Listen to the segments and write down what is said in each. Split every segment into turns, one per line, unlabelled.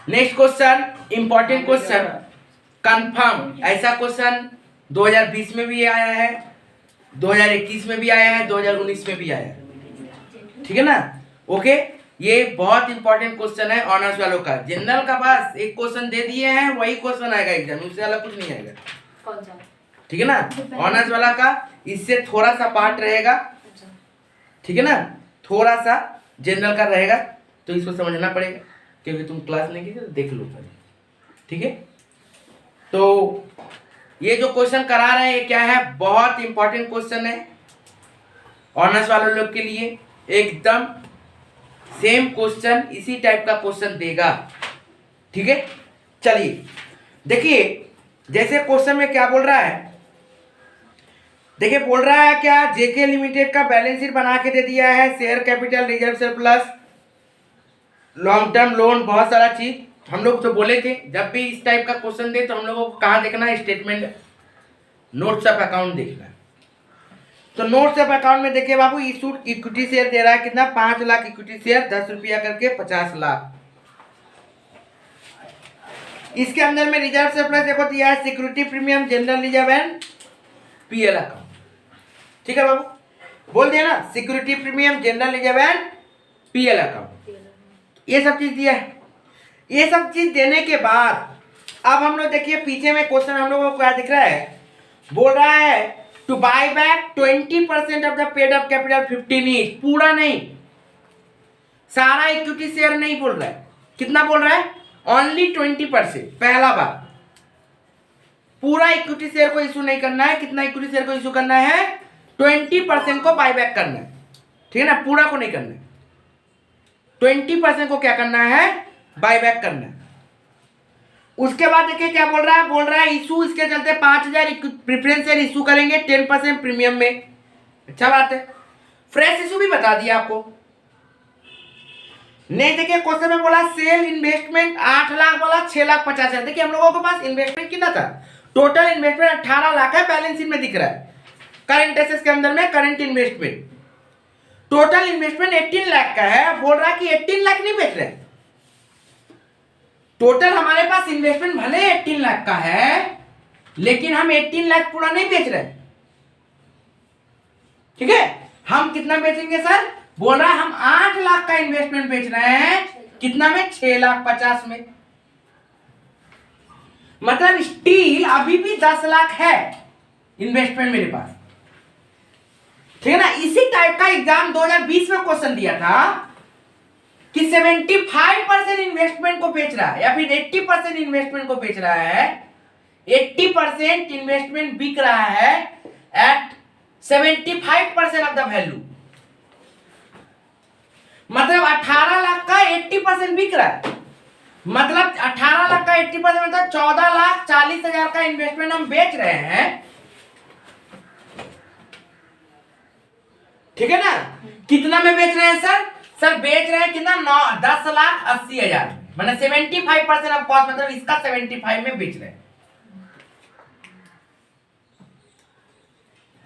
Next question, important question, confirm. ऐसा question 2020 में भी आया है, 2021 में भी आया है, 2019 में भी आया है, ठीक है ना। ओके, ये बहुत इंपॉर्टेंट क्वेश्चन है ऑनर्स वालों का। जनरल का पास एक क्वेश्चन दे दिए हैं, वही क्वेश्चन आएगा एग्जाम, उससे अलग कुछ नहीं आएगा,
कौन सा?
ठीक है ना। ऑनर्स वाला का इससे थोड़ा सा पार्ट रहेगा, ठीक है ना, थोड़ा सा जनरल का रहेगा, तो इसको समझना पड़ेगा, क्योंकि तुम क्लास नहीं की तो देख लो पहले, ठीक है। तो ये जो क्वेश्चन करा रहे हैं ये क्या है, बहुत इंपॉर्टेंट क्वेश्चन है ऑनर्स वाले लोग के लिए। एकदम सेम क्वेश्चन, इसी टाइप का क्वेश्चन देगा, ठीक है। चलिए देखिए, जैसे क्वेश्चन में क्या बोल रहा है, देखिए बोल रहा है क्या, जेके लिमिटेड का बैलेंस शीट बना के दे दिया है, share capital, reserve surplus, long term loan, बहुत सारा चीज। हम लोग तो बोले थे जब भी इस टाइप का क्वेश्चन दे तो हम लोगों को कहाँ देखना है, स्टेटमेंट, नोट्स ऑफ अकाउंट देखना है। तो नोट्स ऑफ अकाउंट में देखिए बाबू, इशूड इक्विटी शेयर दे रहा है कितना, 5 लाख इक्विटी शेयर, 10 रुपया करके 50 लाख। इसके अंदर में रिजर्व सरप्लस देखो दिया है, security premium, general reserve and PL account, ठीक है बाबू, बोल दिया ना, security premium, general reserve and PL account, ये सब चीज दिया है। ये सब चीज देने के बाद अब हम लोग देखिए पीछे में क्वेश्चन हम लोगों को क्या दिख रहा है, बोल रहा है to buy back 20% of the paid up capital 15 each, पूरा नहीं, सारा इक्विटी शेयर नहीं बोल रहा है, कितना बोल रहा है, ओनली 20%, पहला बार, पूरा इक्विटी शेयर को इशू नहीं करना है। कितना इक्विटी शेयर को इशू करना है, 20% को बायबैक करना है, ठीक है ना, पूरा को नहीं करना है, 20% को क्या करना है, बायबैक करना है। उसके बाद देखिए क्या बोल रहा है इशू, इसके चलते 5000 प्रेफरेंस शेयर इशू करेंगे 10% प्रीमियम में, अच्छा बात है। फ्रेश इशू भी बता दिया आपको। नहीं देखिए क्वेश्चन में बोला सेल इन्वेस्टमेंट 8 लाख बोला, 6 लाख 50 हजार। देखिए हम लोगों के पास इन्वेस्टमेंट कितना था, टोटल इन्वेस्टमेंट 18 लाख है, बैलेंस शीट में दिख रहा है, करंट एसेट्स के अंदर में current investment, total investment 18 lakh का है। बोल रहा है कि 18 लाख नहीं बेच रहे, टोटल हमारे पास इन्वेस्टमेंट भले 18 लाख का है, लेकिन हम 18 लाख पूरा नहीं बेच रहे, ठीक है। हम कितना बेचेंगे सर, बोल रहा है हम 8 लाख का इन्वेस्टमेंट बेच रहे हैं, कितना में, 6 लाख 50 में, मतलब स्टील अभी भी 10 लाख है इन्वेस्टमेंट मेरे पास, ठीक है ना। इसी टाइप का एग्जाम 2020 में क्वेश्चन दिया था कि 75% इन्वेस्टमेंट को बेच रहा है या फिर 80% इन्वेस्टमेंट को बेच रहा है, 80% इन्वेस्टमेंट बिक रहा है एट 75% ऑफ द वैल्यू, मतलब 18 लाख का 80% बिक रहा है, मतलब 18 लाख का 80% मतलब 14 लाख 40 हजार का इन्वेस्टमेंट हम बेच रहे हैं, ठीक है ना। कितना में बेच रहे हैं सर बेच रहे हैं कितना, 10 लाख 80 हजार, मतलब 75% ऑफ कॉस्ट, मतलब इसका 75 में बेच रहे हैं।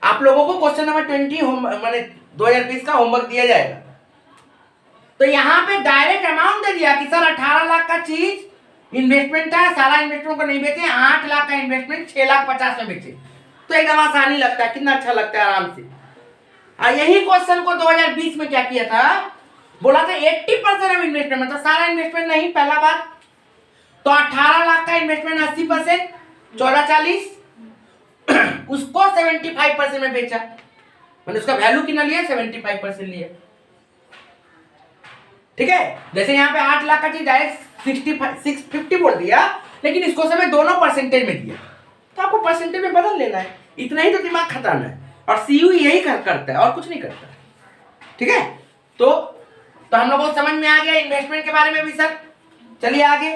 आप लोगों को क्वेश्चन नंबर 20 माने 2020 का होमवर्क दिया जाएगा, तो यहां पे डायरेक्ट अमाउंट दे दिया कि सर 18 लाख का चीज इन्वेस्टमेंट था, सारा इन्वेस्टमेंट को नहीं बेचे, 8 लाख का इन्वेस्टमेंट 6 लाख 50 में बेचे, तो एकदम आसानी लगता है, कितना अच्छा लगता है आराम से। और यही क्वेश्चन को 2020 में क्या किया था, बोला था 80% ऑफ इन्वेस्टमेंट, मतलब सारा इन्वेस्टमेंट नहीं, पहला बात, तो 18 लाख का इन्वेस्टमेंट 80%, 14 40, उसको 75% में बेचा, मतलब उसका वैल्यू कितना लिया, 75% लिया, ठीक है। जैसे यहाँ पे 8 लाख का चीज डायरेक्ट 650 बोल दिया, लेकिन इसको समय दोनों परसेंटेज में दिया, तो आपको परसेंटेज में बदल लेना है, इतना ही तो दिमाग खटाना है, और सीयू यही करता है और कुछ नहीं करता, ठीक है। तो हम लोगों को समझ में आ गया इन्वेस्टमेंट के बारे में भी सर। चलिए आगे,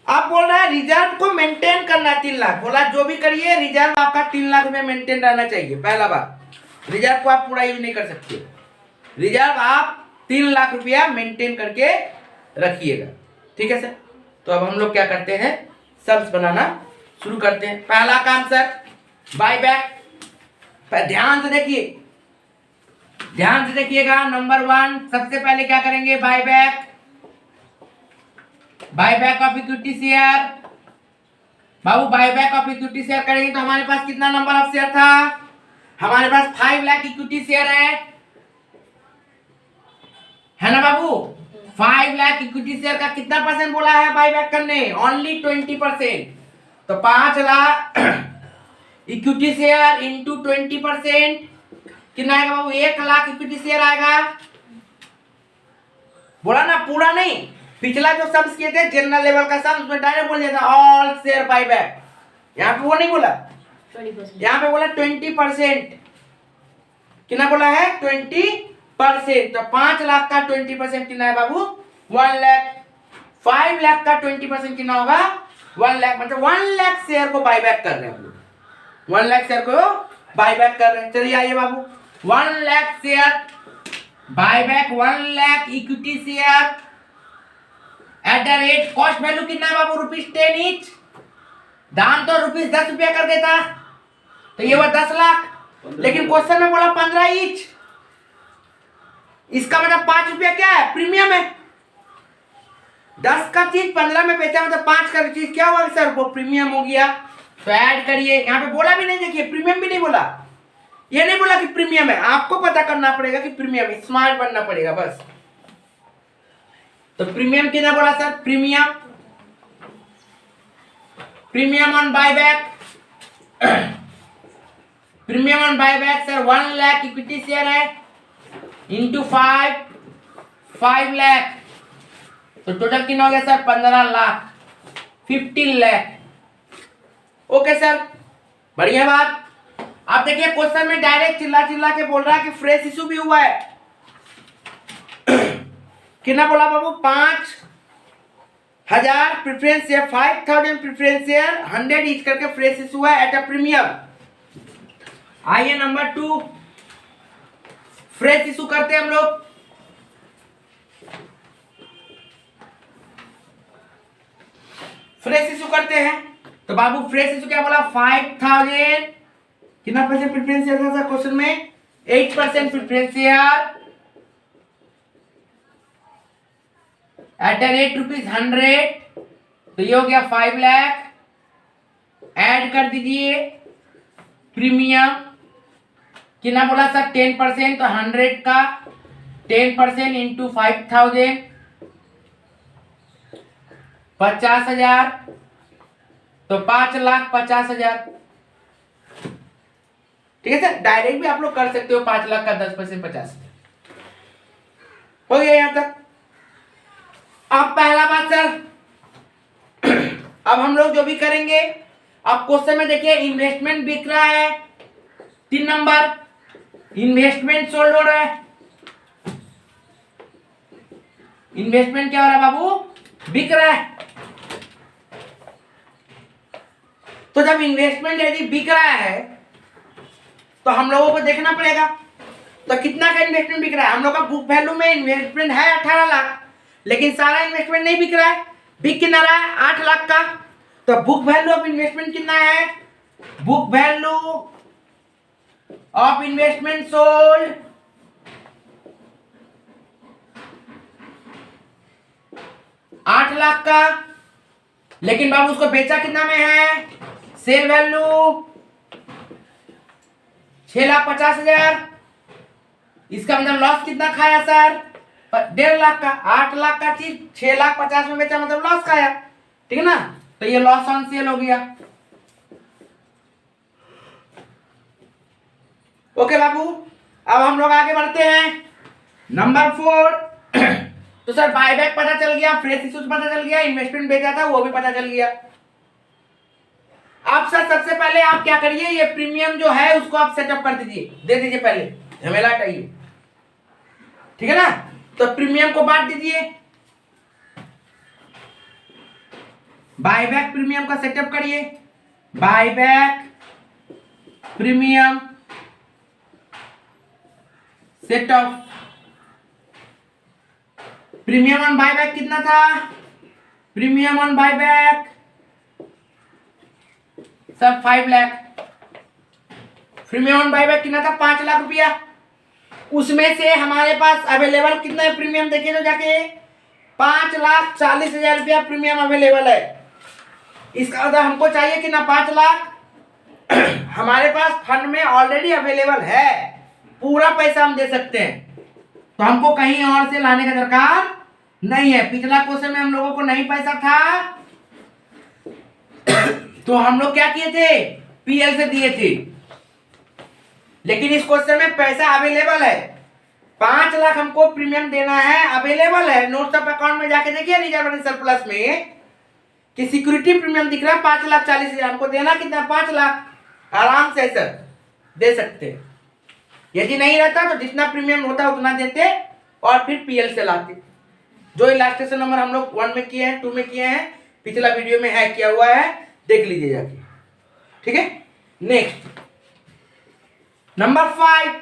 आप बोल रहा है रिजर्व को मेंटेन करना 3 लाख, बोला जो भी करिए रिजर्व आपका 3 लाख रुपए मेंटेन रहना चाहिए, पहला बात, रिजर्व को आप पूरा यूज नहीं कर सकते, रिजर्व आप 3 लाख रुपया मेंटेन करके रखिएगा, ठीक है सर। तो अब हम लोग क्या करते हैं, सम्स बनाना शुरू करते हैं। पहला काम सर बाय बैक, ध्यान से देखिए, ध्यान से देखिएगा, नंबर 1 सबसे पहले क्या करेंगे, buy back, buyback of equity share. Babu buyback of equity share करेंगे तो हमारे पास कितना नंबर ऑफ शेयर था? हमारे पास 5 लाख इक्विटी शेयर है ना बाबू? 5 लाख इक्विटी शेयर का कितना परसेंट बोला है बायबैक करने? ओनली 20%। तो 5 लाख इक्विटी शेयर इंटू 20% कितना आएगा बाबू? 1 लाख इक्विटी शेयर आएगा। बोला ना, पूरा नहीं, पिछला जो सम्स किए थे जनरल लेवल का सम, उसमें डायरेक्ट बोल दिया था ऑल शेयर बायबैक। यहाँ पे वो नहीं बोला, यहाँ पे बोला 20%। कितना बोला है? 20%। तो 5 लाख का 20% कितना है बाबू? 1 लाख। 5 लाख का 20% कितना होगा? 1 लाख। मतलब 1 लाख शेयर को बायबैक कर रहे हैं हम लोग, 1 लाख शेयर को बायबैक कर रहे हैं। चलिए आइए बाबू, 1 lakh share buyback, 1 lakh equity share at the rate cost value कितना है बाबू? ₹10 ईच। दाम तो ₹10 कर देता, तो ये हुआ 10 लाख। लेकिन क्वेश्चन में बोला 15 ईच। इसका मतलब ₹5 क्या है? प्रीमियम है। 10 का चीज 15 में बेचा, मतलब 5 का चीज क्या हुआ सर? वो प्रीमियम हो गया। तो ऐड करिए। यहाँ पे बोला भी नहीं, देखिए प्रीमियम भी नहीं बोला, ये नहीं बोला कि प्रीमियम है। आपको पता करना पड़ेगा कि प्रीमियम, स्मार्ट बनना पड़ेगा बस। तो प्रीमियम कितना बोला sir? Premium on buyback, premium on buyback sir 1 lakh equity share है इंटू 5 लाख, तो टोटल कितना हो गया sir? 15 lakh, 15 lakh. Okay sir, बढ़िया बात। आप देखिए क्वेश्चन में डायरेक्ट चिल्ला चिल्ला के बोल रहा है कि फ्रेश इशू भी हुआ है। कितना बोला बाबू? 5,000 preference share, 5,000 preference share 100 each करके फ्रेश इशू है एट अ प्रीमियम। आइए नंबर 2, फ्रेश इशू करते हैं हम लोग। फ्रेश इशू करते हैं तो बाबू फ्रेश इशू क्या बोला? 5,000 कितना परसेंट प्रेफरेंस शेयर था सर क्वेश्चन में? 8% preference share at the rate ₹100। तो ये हो गया 5 लाख। ऐड कर दीजिए प्रीमियम, कितना बोला सर? 10%। तो 100 का 10% इंटू 5,000 50,000, तो 5,50,000। ठीक है सर, डायरेक्ट भी आप लोग कर सकते हो। 5 लाख का 10% 50 हो गया यहां तक। अब पहला बात सर, अब हम लोग जो भी करेंगे, अब क्वेश्चन में देखिए इन्वेस्टमेंट बिक रहा है 3 नंबर, इन्वेस्टमेंट सोल्ड हो रहा है। इन्वेस्टमेंट क्या हो रहा है बाबू? बिक रहा है। तो जब इन्वेस्टमेंट यदि बिक रहा है तो हम लोगों को देखना पड़ेगा तो कितना का इन्वेस्टमेंट बिक रहा है। हम लोग का बुक वैल्यू में इन्वेस्टमेंट है 18 लाख, लेकिन सारा इन्वेस्टमेंट नहीं बिक रहा है। बिक कितना रहा है? 8 लाख का। तो बुक वैल्यू ऑफ इन्वेस्टमेंट कितना है? Book value of investment sold आठ लाख का, लेकिन बाबू उसको बेचा कितना में है? Sale value 6,50,000। इसका मतलब लॉस कितना खाया सर? 1.5 लाख का। 8 लाख का चीज 6,50,000 में बेचा, मतलब लॉस खाया। ठीक है ना? तो ये लॉस ऑन सेल हो गया। ओके बाबू, अब हम लोग आगे बढ़ते हैं नंबर 4। तो सर बायबैक पता चल गया, फ्रेश इश्यूज पता चल गया, इन्वेस्टमेंट बेचा था वो भी पता चल गया। अब सर सबसे पहले आप क्या करिए, ये प्रीमियम जो है उसको आप सेटअप कर दीजिए, दे दीजिए पहले, झमेला हटाइए। ठीक है ना? तो प्रीमियम को बांट दीजिए, बायबैक प्रीमियम का सेटअप करिए। Buyback premium setup, premium on buyback कितना था? Premium on buyback sir 5 lakh. Premium on buyback कितना था? 5 लाख रुपया। उसमें से हमारे पास अवेलेबल कितना है प्रीमियम? देखिए तो जाके 5,40,000 रुपया प्रीमियम अवेलेबल है। इसका मतलब हमको चाहिए कि ना 5 लाख हमारे पास फंड में ऑलरेडी अवेलेबल है, पूरा पैसा हम दे सकते हैं, तो हमको कहीं और से लाने का दरकार नहीं है। पिछला क्वेश्चन में हम लोगों को नहीं पैसा था तो हम लोग क्या किए थे, पीएल से दिए थे, लेकिन इस क्वेश्चन में पैसा अवेलेबल है। 5 लाख हमको प्रीमियम देना है, अवेलेबल है। नोट्स ऑफ अकाउंट में जाके देखिए रिजर्व एंड सरप्लस में कि सिक्योरिटी प्रीमियम दिख रहा है 5,40,000, हमको देना कितना, 5 लाख। आराम से सर दे सकते हैं। यदि नहीं रहता तो जितना प्रीमियम होता उतना देते और फिर पीएल से लाते। जो इलास्ट्रेशन नंबर हम लोग 1 में किए हैं, 2 में किए हैं, पिछला वीडियो में है किया हुआ है, देख लीजिए जाके। ठीक है, नेक्स्ट नंबर 5।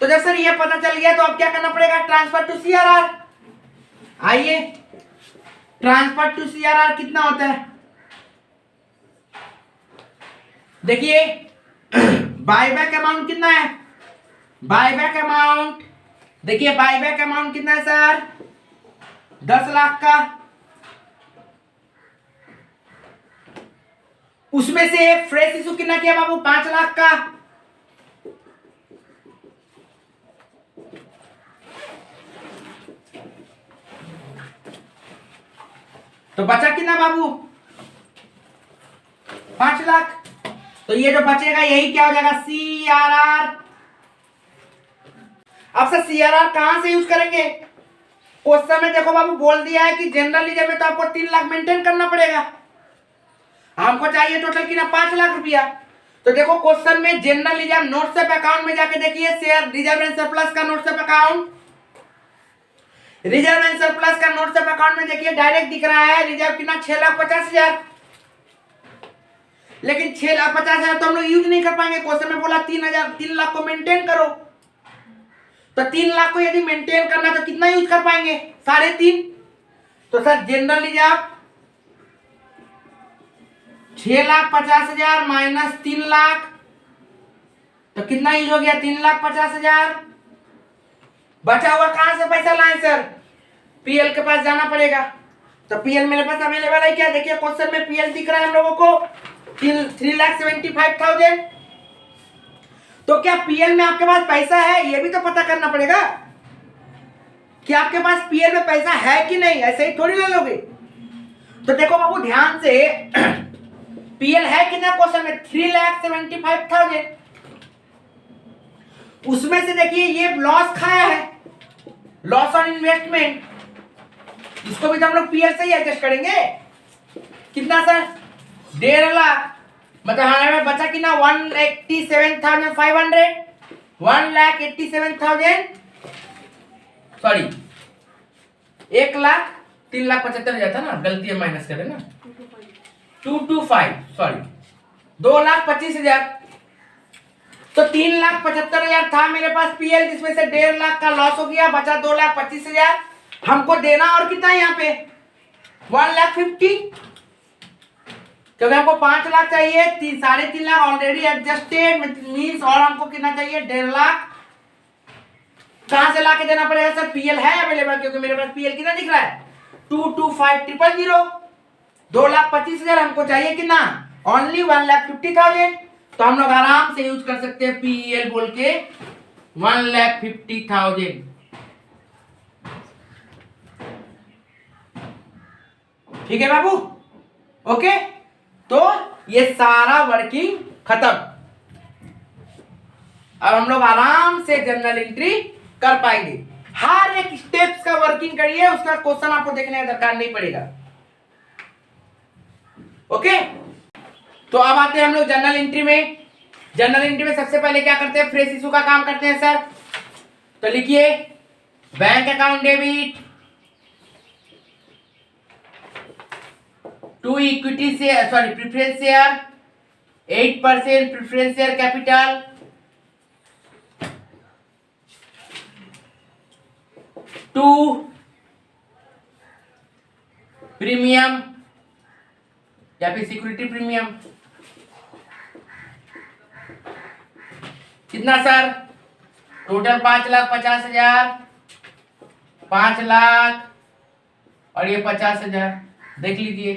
तो जब सर ये पता चल गया तो अब क्या करना पड़ेगा, ट्रांसफर टू सीआरआर। आइए, ट्रांसफर टू सीआरआर कितना होता है, देखिए बायबैक अमाउंट कितना है, बायबैक अमाउंट देखिए, बायबैक अमाउंट कितना है सर, 10 लाख का। उसमें से फ्रेश इशू कितना किया बाबू, 5 लाख का। तो बचा कितना बाबू, 5 लाख। तो ये जो बचेगा यही क्या हो जाएगा, सीआरआर। अब सर सीआरआर कहां से यूज करेंगे, क्वेश्चन में देखो बाबू बोल दिया है कि जनरल रिजर्व में तो आपको 3 लाख मेंटेन करना पड़ेगा, हमको चाहिए टोटल कितना, 5 लाख रुपया। तो देखो क्वेश्चन में general reserve notes of account में जाके देखिए, शेयर रिजर्व एंड सरप्लस का notes of account, reserve and surplus का नोट्स ऑफ अकाउंट में देखिए डायरेक्ट दिख रहा है रिजर्व कितना, 6,50,000। लेकिन 6,50,000 तो हम लोग यूज नहीं कर पाएंगे, क्वेश्चन में बोला 3 लाख को मेंटेन करो। तो 3 लाख को यदि मेंटेन करना तो कितना यूज कर पाएंगे, 3.5। तो sir general reserve 6,50,000 minus 3 lakh, तो कितना यूज हो गया, 3,50,000। बचा हुआ कहां से पैसा लाएं सर, पीएल के पास जाना पड़ेगा। तो पीएल मेरे पास अवेलेबल है क्या, देखिए क्वेश्चन में पीएल दिख रहा है हम लोगों को 3,75,000। तो क्या पीएल में आपके पास पैसा है, ये भी तो पता करना पड़ेगा कि आपके पास पीएल में पैसा है कि नहीं, ऐसे ही थोड़ी ले लोगे। तो देखो बाबू ध्यान से पीएल है कितना क्वेश्चन में, 3,75,000। उसमें से देखिए ये लॉस खाया है, लॉस ऑन इन्वेस्टमेंट, इसको भी तो हम लोग पीएल से ही एडजस्ट करेंगे। कितना सर, 1.5 लाख, मतलब हमें बचा कितना, 1,87,500, 1,87,000, सॉरी 1,00,000, 3,75,000 था ना, गलती है माइनस करें ना, 225, सॉरी 2,25,000। तो 3,75,000 था मेरे पास पीएल, जिसमें से 1.5 लाख का लॉस हो गया, बचा 2,25,000। हमको देना और कितना है यहाँ पे, 1,50,000, क्योंकि हमको 5 लाख चाहिए, 3.5 लाख ऑलरेडी एडजस्टेड मीन्स, और हमको कितना चाहिए, 1.5 लाख। कहां से लाके देना पड़ेगा सर, पीएल है अवेलेबल, क्योंकि मेरे पास पीएल कितना दिख रहा है, 225,000, 2,25,000 हमको चाहिए कितना, ओनली 1,50,000। तो हम लोग आराम से यूज कर सकते हैं पीएल बोल के 1,50,000। ठीक है बाबू, ओके। तो ये सारा वर्किंग खत्म, अब हम लोग आराम से जनरल एंट्री कर पाएंगे। हर एक स्टेप्स का वर्किंग करिए, उसका क्वेश्चन आपको देखने का दरकार नहीं पड़ेगा। ओके, तो अब आते हैं हम लोग जनरल एंट्री में। जनरल एंट्री में सबसे पहले क्या करते हैं, फ्रेश इशू का काम करते हैं सर। तो लिखिए bank account debit to equity share, sorry preference share, 8% preference share capital, to premium या फिर सिक्योरिटी प्रीमियम, कितना सर, टोटल 5,50,000 5,00,000 और ये 50,000, देख लीजिए।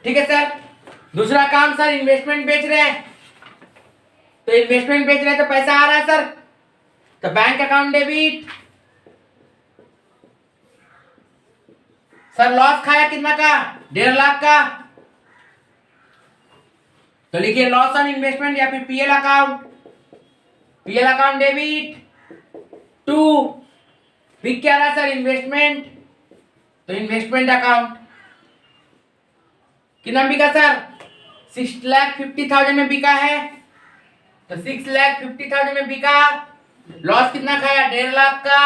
ठीक है सर। दूसरा काम सर, इन्वेस्टमेंट बेच रहे हैं, तो इन्वेस्टमेंट बेच रहे हैं तो पैसा आ रहा है सर, तो bank account debit. Sir loss खाया कितना का? 1.5 लाख का, तो लिखिए लॉस ऑन इन्वेस्टमेंट या फिर PL account. PL account debit to बिक क्या रहा सर? इन्वेस्टमेंट, तो इन्वेस्टमेंट अकाउंट। कितना बिका सर? 6,50,000 में बिका है, तो 6,50,000 में बिका। लॉस कितना खाया? 1.5 लाख का।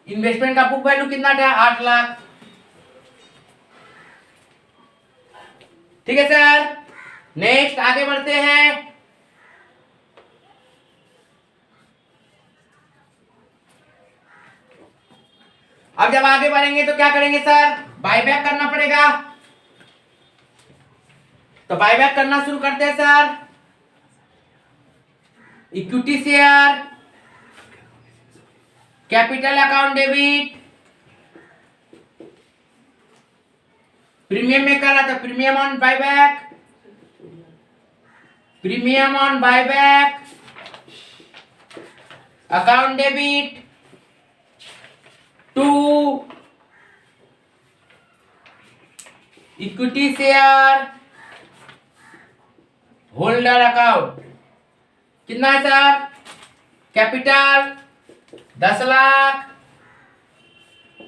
इन्वेस्टमेंट का बुक वैल्यू कितना था? 8 लाख। ठीक है सर। नेक्स्ट आगे बढ़ते हैं। अब जब आगे बढ़ेंगे तो क्या करेंगे सर? बायबैक करना पड़ेगा, तो बायबैक करना शुरू करते हैं sir. Equity share, capital account debit, premium में करा था premium on buyback, premium on buyback account debit to equity share holder account. कितना है sir? Capital 10 lakh,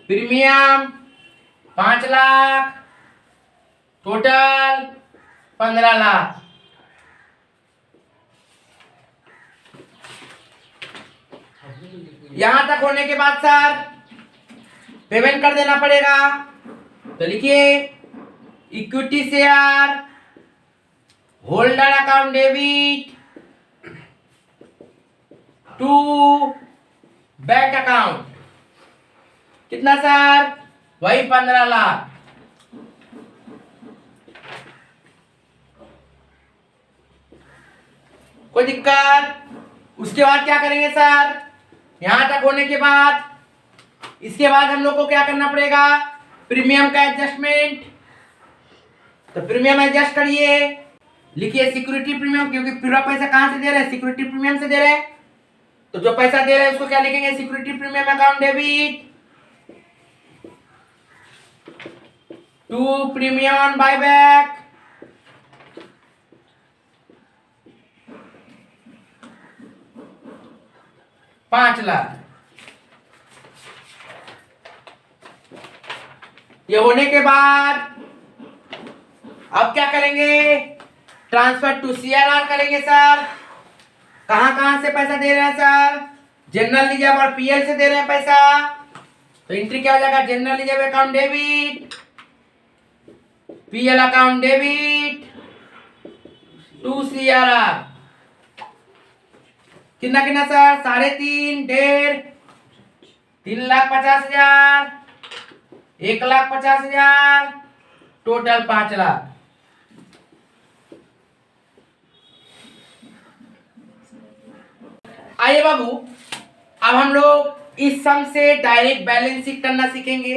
premium 5 lakh, total 15 lakh. यहां तक होने के बाद सर पेमेंट कर देना पड़ेगा, तो लिखिए equity share holder account debit to bank account. कितना सर? वही 15 लाख। कोई दिक्कत? उसके बाद क्या करेंगे सर? यहां तक होने के बाद इसके बाद हम लोग को क्या करना पड़ेगा? प्रीमियम का एडजस्टमेंट, तो प्रीमियम एडजस्ट करिए। लिखिए सिक्योरिटी प्रीमियम, क्योंकि पूरा पैसा कहां से दे रहे हैं? सिक्योरिटी प्रीमियम से दे रहे हैं, तो जो पैसा दे रहे हैं उसको क्या लिखेंगे? Security premium account debit to premium on buyback ₹5 lakh. ये होने के बाद अब क्या करेंगे? ट्रांसफर टू सीआरआर करेंगे सर। कहां कहां से पैसा दे रहे हैं सर? जनरल रिजर्व और पीएल से दे रहे हैं पैसा, तो एंट्री क्या हो जाएगा? General reserve account debit, PL account debit to CRR. कितना कितना सर? 3.5, 1.5, 3,50,000, 1,50,000, टोटल 5 लाख। आइए बाबू, अब हम लोग इस सम से डायरेक्ट बैलेंस शीट करना सीखेंगे।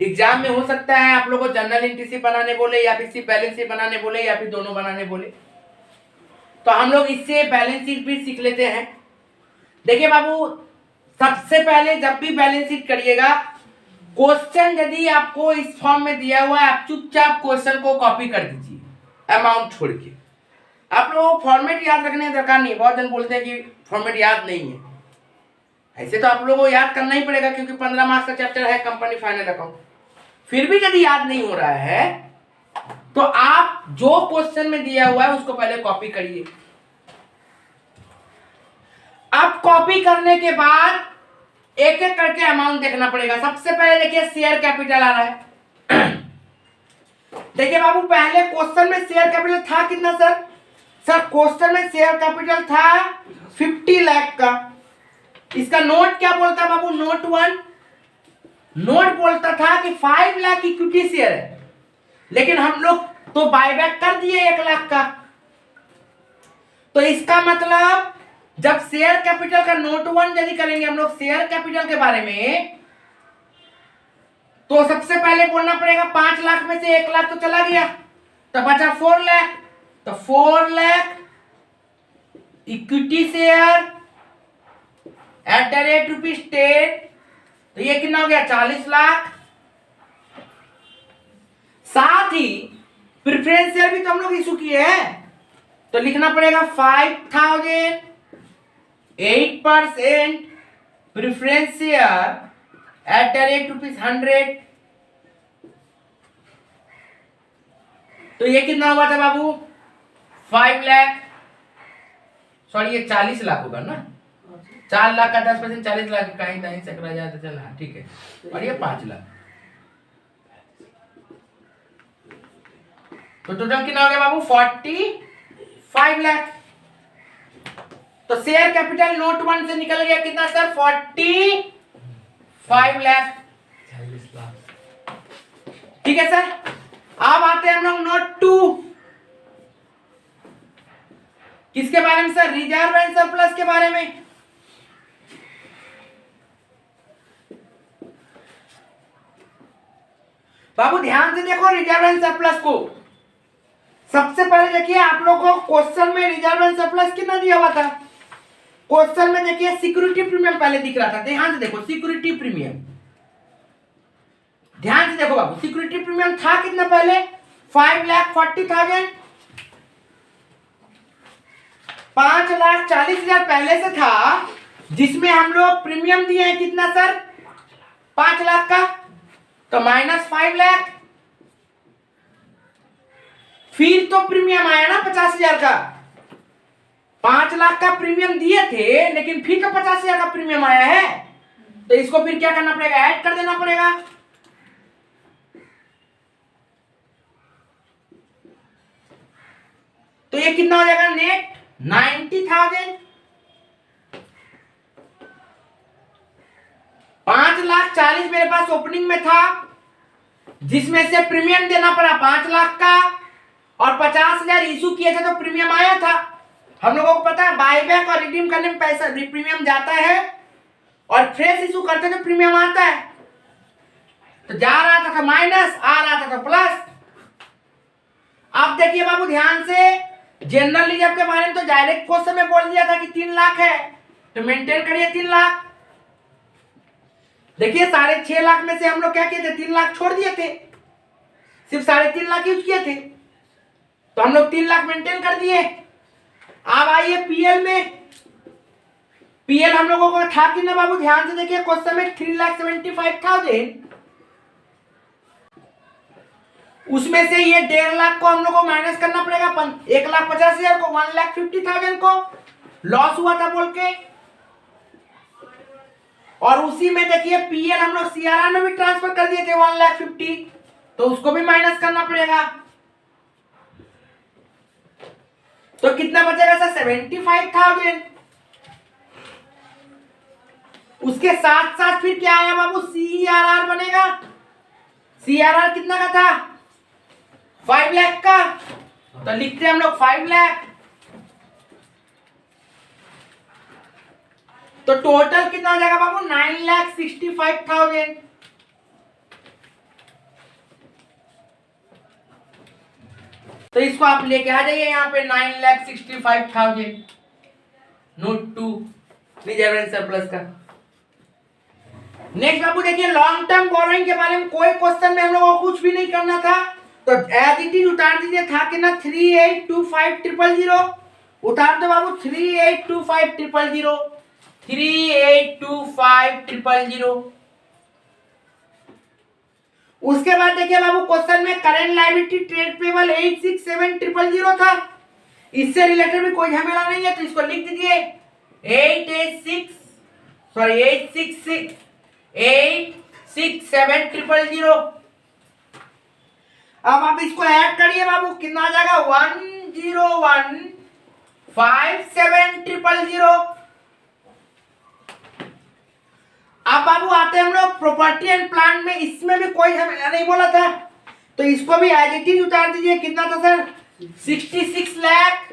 एग्जाम में हो सकता है आप लोगों को जनरल एंट्री बनाने बोले, या फिर सिर्फ बैलेंस शीट बनाने बोले, या फिर दोनों बनाने बोले, तो हम लोग इससे बैलेंस शीट भी सीख लेते हैं। देखिए बाबू, सबसे पहले जब भी बैलेंस शीट करिएगा, क्वेश्चन यदि आपको इस फॉर्म में दिया हुआ है, आप चुपचाप क्वेश्चन को कॉपी कर दीजिए, अमाउंट छोड़ के। आप लोगों को फॉर्मेट याद रखने की दरकार नहीं। बहुत जन बोलते हैं कि फॉर्मेट याद नहीं है, ऐसे तो आप लोगों को याद करना ही पड़ेगा, क्योंकि 15 मार्क्स का चैप्टर है कंपनी फाइनल अकाउंट। फिर भी यदि याद नहीं हो रहा है तो आप जो क्वेश्चन में दिया हुआ है उसको पहले कॉपी करिए। अब कॉपी करने के बाद एक एक करके अमाउंट देखना पड़ेगा। सबसे पहले देखिए शेयर कैपिटल आ रहा है। देखिए बाबू, पहले क्वेश्चन में शेयर कैपिटल था कितना सर? सर क्वेश्चन में शेयर कैपिटल था 50 लाख का। इसका नोट क्या बोलता बाबू? नोट 1 नोट बोलता था कि 5 लाख इक्विटी शेयर है, लेकिन हम लोग तो बायबैक कर दिए 1 लाख का, तो इसका मतलब जब शेयर कैपिटल का नोट 1 यदि करेंगे हम लोग शेयर कैपिटल के बारे में, तो सबसे पहले बोलना पड़ेगा 5 लाख में से 1 लाख तो चला गया, तो बचा 4 लाख। तो 4 लाख इक्विटी शेयर @10, तो ये कितना हो गया 40 लाख। साथ ही प्रेफरेंस शेयर भी तो हम लोग इशू किए हैं, तो लिखना पड़ेगा 5000 8% प्रेफरेंस शेयर @100। तो ये कितना हुआ था बाबू 5 लाख, सॉरी ये 40 लाख होगा ना, 4 लाख का 10% 40 लाख, कहीं कहीं से करा जाए तो चल, हाँ ठीक है। और ये 5 लाख, तो टोटल कितना हो गया बाबू 45 लाख। तो शेयर कैपिटल नोट 1 से निकल गया कितना सर 45 लाख, 40 लाख। ठीक है सर। अब आते हैं हम लोग नोट 2, किसके बारे में सर, रिजर्व एंड सरप्लस के बारे में। बाबू ध्यान से देखो रिजर्व एंड सरप्लस को। सबसे पहले देखिए आप लोगों को क्वेश्चन में रिजर्व एंड सरप्लस कितना दिया हुआ था। क्वेश्चन में देखिए सिक्योरिटी प्रीमियम पहले दिख रहा था, ध्यान से देखो सिक्योरिटी प्रीमियम, ध्यान से देखो बाबू सिक्योरिटी प्रीमियम था कितना पहले 5,40,000, 5,40,000 पहले से था, जिसमें हम लोग प्रीमियम दिए हैं कितना सर 5 लाख का, तो -5 लाख। फिर तो प्रीमियम आया ना 50,000 का, 5 लाख का प्रीमियम दिए थे, लेकिन फिर तो 50,000 का प्रीमियम आया है, तो इसको फिर क्या करना पड़ेगा, ऐड कर देना पड़ेगा। तो ये कितना हो जाएगा नेट 90,000। 5,40,000 मेरे पास ओपनिंग में था, जिसमें से प्रीमियम देना पड़ा 5 लाख का, और 50,000 इशू किए थे तो प्रीमियम आया था। हम लोगों को पता है बाईबैक और रिडीम करने में पैसा प्रीमियम जाता है, और फ्रेश इशू करते तो प्रीमियम आता है। तो जा रहा था माइनस, आ रहा था प्लस। अब देखिए बाबू ध्यान से, जनरल रिजर्व के बारे में तो डायरेक्ट क्वेश्चन में बोल दिया था कि 3 लाख है, तो मेंटेन करिए 3 लाख। देखिए 6.5 लाख में से हम लोग क्या किए थे, 3 लाख छोड़ दिए थे, सिर्फ 3.5 लाख यूज किए थे, तो हम लोग 3 लाख मेंटेन कर दिए। अब आइए पीएल में, पीएल हम लोगों को था कि ना बाबू, ध्यान से देखिए क्वेश्चन में 3,75,000, उसमें से ये 1.5 लाख को हम लोग को माइनस करना पड़ेगा, 1,50,000 को, 1,50,000 को लॉस हुआ था बोल के। और उसी में देखिए पीएल हम लोग सीआरआर में भी ट्रांसफर कर दिए थे 1,50,000, तो उसको भी माइनस करना पड़ेगा। तो कितना बचेगा सर 75,000। उसके साथ साथ फिर क्या आया बाबू, सीआरआर बनेगा। सीआरआर कितना का था 5 लाख का, तो लिखते हैं हम लोग 5 लाख। तो टोटल कितना हो जाएगा बाबू 9,65,000। तो इसको आप लेके आ जाइए यहाँ पे 9,65,000 नोट 2 रिजर्व एंड सरप्लस का। नेक्स्ट बाबू देखिए लॉन्ग टर्म बोरोइंग के बारे में कोई क्वेश्चन में हम लोगों को कुछ भी नहीं करना था, तो एज इट इज उतार दीजिए, था कि ना 3,825,000 उतार दो बाबू, 3,825,000 3,825,000। उसके बाद देखिए बाबू क्वेश्चन में करेंट लायबिलिटी ट्रेड पेबल 867,000 था, इससे रिलेटेड भी कोई झमेला नहीं है, तो इसको लिख दीजिए 867,000। अब आप इसको ऐड करिए बाबू, कितना आ जाएगा 101,57,000। अब बाबू आते हैं हम लोग प्रॉपर्टी एंड प्लांट में, इसमें भी कोई झमेला नहीं बोला था, तो इसको भी एज इट इज उतार दीजिए। कितना था सर 66 लाख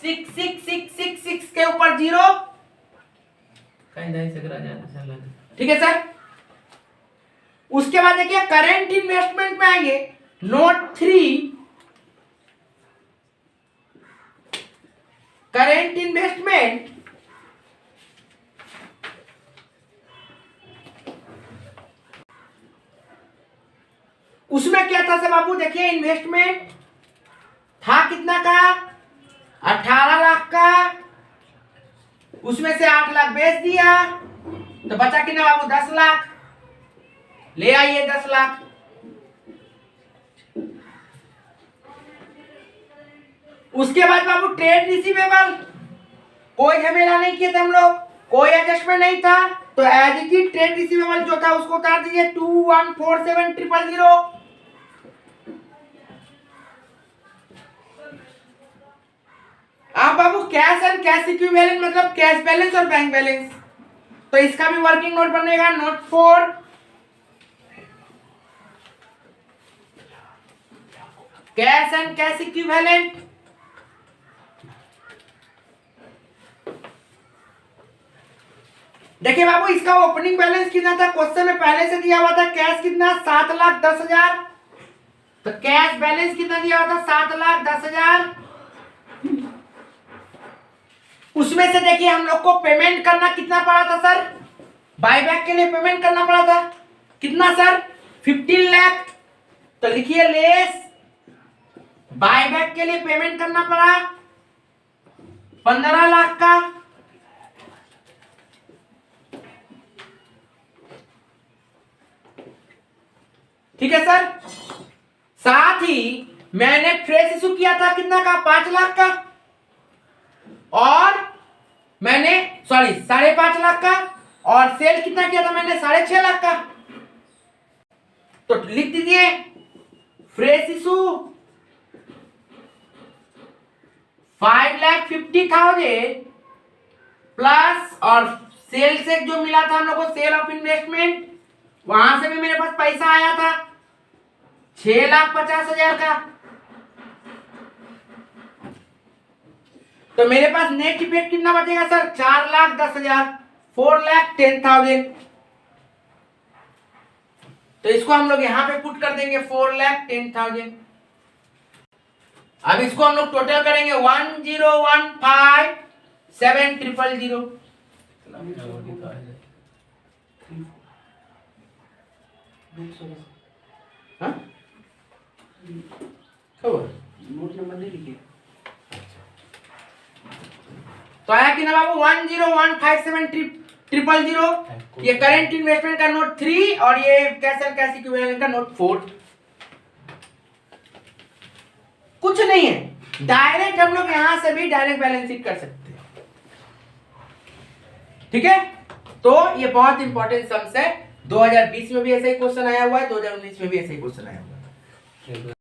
6 के ऊपर 0, ठीक है सर। उसके बाद देखिए करेंट इन्वेस्टमेंट में आएंगे नोट 3, करेंट इन्वेस्टमेंट उसमें क्या था सब बाबू, देखिए इन्वेस्टमेंट था कितना का, 18 लाख का, उसमें से 8 लाख बेच दिया तो बचा कितना बाबू, 10 लाख। ले आइए 10 लाख। उसके बाद बाबू ट्रेड रिसीवेबल, कोई झमेला नहीं किया था हम लोग, कोई एडजस्टमेंट नहीं था, तो as it is trade receivable जो था उसको उतार दीजिए 2147000। आप बाबू कैश एंड कैश इक्विवेलेंट मतलब कैश बैलेंस और बैंक बैलेंस, तो इसका भी वर्किंग नोट बनेगा note 4, cash and cash equivalent. देखिए बाबू इसका ओपनिंग बैलेंस कितना था, क्वेश्चन में पहले से दिया हुआ था कैश कितना, 7,10,000, तो कैश बैलेंस कितना दिया हुआ था, 7,10,000। उसमें से देखिए हम लोग को पेमेंट करना कितना पड़ा था सर, बायबैक के लिए पेमेंट करना पड़ा था कितना सर, 15 लाख, तो लिखिए लेस बायबैक के लिए पेमेंट करना पड़ा 15 लाख का। ठीक है सर। साथ ही मैंने फ्रेश इशू किया था कितना का, 5 लाख का, और मैंने 5.5 लाख का, और सेल कितना किया था मैंने, 6.5 लाख का। तो लिख दीजिए फ्रेश इशू 5,50,000 प्लस, और सेल से जो मिला था हम लोग को सेल ऑफ इन्वेस्टमेंट, वहां से भी मेरे पास पैसा आया था 6,50,000 का। तो मेरे पास नेट इफेक्ट कितना बचेगा सर, 4,10,000, 4,10,000। तो इसको हम लोग यहां पे पुट कर देंगे 4,10,000। अब इसको हम लोग टोटल करेंगे 1,015,700। हाँ? नोट नंबर नहीं लिखे, तो आया कि ना बाबू 1,015,700। ये करेंट इन्वेस्टमेंट का नोट 3 और ये कैश एंड कैश इक्विवेलेंट का नोट 4। कुछ नहीं है, डायरेक्ट हम लोग यहां से भी डायरेक्ट बैलेंस शीट कर सकते हैं। ठीक है, तो ये बहुत इंपॉर्टेंट सम्स है, 2020 में भी ऐसा ही क्वेश्चन आया हुआ है, 2019 में भी ऐसा ही क्वेश्चन आया हुआ है।